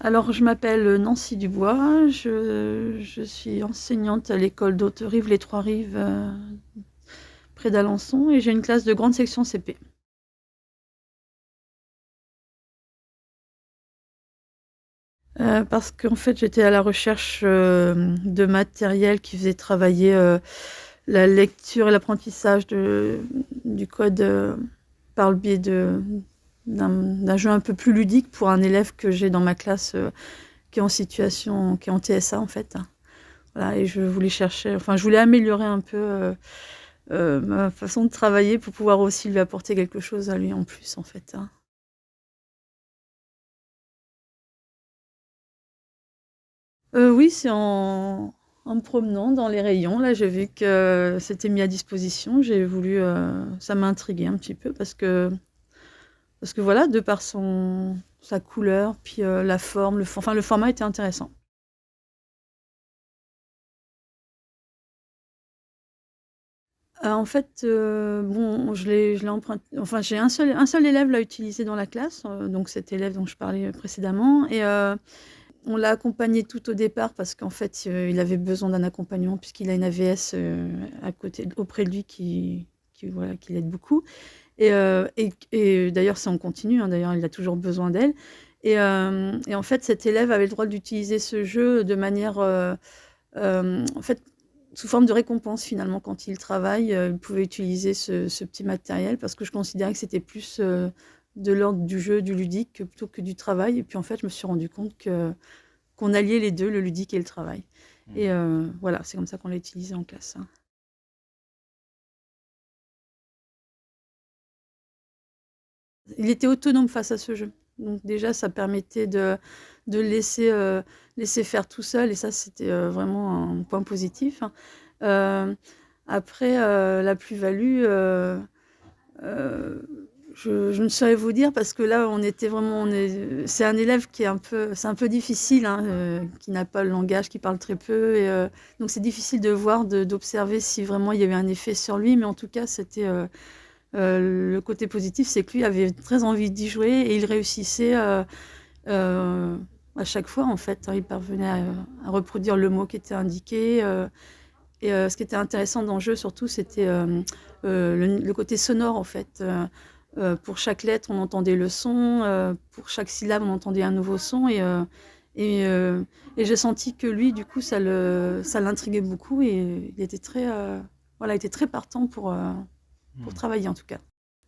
Alors, je m'appelle Nancy Dubois, je suis enseignante à l'école d'Haute-Rive, les Trois-Rives, près d'Alençon, et j'ai une classe de grande section CP. Parce qu'en fait, j'étais à la recherche de matériel qui faisait travailler la lecture et l'apprentissage du code par le biais d'un jeu un peu plus ludique pour un élève que j'ai dans ma classe qui est qui est en TSA en fait. Voilà, et je voulais améliorer un peu ma façon de travailler pour pouvoir aussi lui apporter quelque chose à lui en plus, en fait, hein. Oui, c'est en me promenant dans les rayons, là, j'ai vu que c'était mis à disposition. J'ai voulu, ça m'a intriguée un petit peu parce que voilà, de par sa couleur, puis la forme, enfin, le format était intéressant. En fait, bon, je l'ai emprunté, enfin, j'ai un seul élève l'a utilisé dans la classe, donc cet élève dont je parlais précédemment, et on l'a accompagné tout au départ parce qu'en fait, il avait besoin d'un accompagnement puisqu'il a une AVS, à côté auprès de lui voilà, qui l'aide beaucoup, et d'ailleurs ça en continue, hein, d'ailleurs il a toujours besoin d'elle, et en fait cet élève avait le droit d'utiliser ce jeu de manière, en fait, sous forme de récompense finalement quand il travaille, il pouvait utiliser ce petit matériel parce que je considérais que c'était plus, de l'ordre du jeu, du ludique, plutôt que du travail, et puis en fait je me suis rendu compte qu'on alliait les 2, le ludique et le travail, et Mmh. voilà, c'est comme ça qu'on l'a utilisé en classe, hein. Il était autonome face à ce jeu, donc déjà ça permettait de le laisser faire tout seul, et ça c'était, vraiment un point positif, hein. Heu, Après, la plus-value, heu, je ne saurais vous dire parce que là c'est un élève qui est c'est un peu difficile, hein, qui n'a pas le langage, qui parle très peu, et donc c'est difficile de voir, d'observer si vraiment il y a eu un effet sur lui, mais en tout cas c'était, le côté positif, c'est que lui avait très envie d'y jouer et il réussissait, heu, à chaque fois en fait, hein. Il parvenait à reproduire le mot qui était indiqué, et ce qui était intéressant dans le jeu surtout, c'était, le côté sonore en fait. Pour chaque lettre, on entendait le son, pour chaque syllabe, on entendait un nouveau son, et heu et j'ai senti que lui, du coup, ça l'intriguait beaucoup, et il était très, voilà, il était très partant pour Mmh. travailler en tout cas.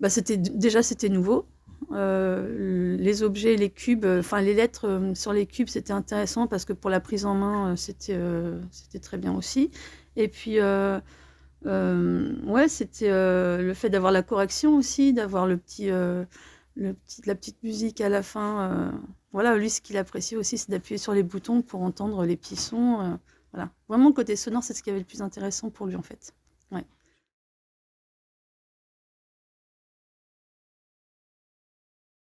Bah, déjà c'était nouveau, les objets, les cubes, enfin les lettres, sur les cubes, c'était intéressant parce que pour la prise en main, c'était très bien aussi, et puis, ouais, c'était, le fait d'avoir la correction aussi, d'avoir la petite musique à la fin, voilà, lui ce qu'il appréciait aussi, c'est d'appuyer sur les boutons pour entendre les petits sons, voilà. Vraiment le côté sonore, c'est ce qui avait le plus intéressant pour lui en fait. Ouais.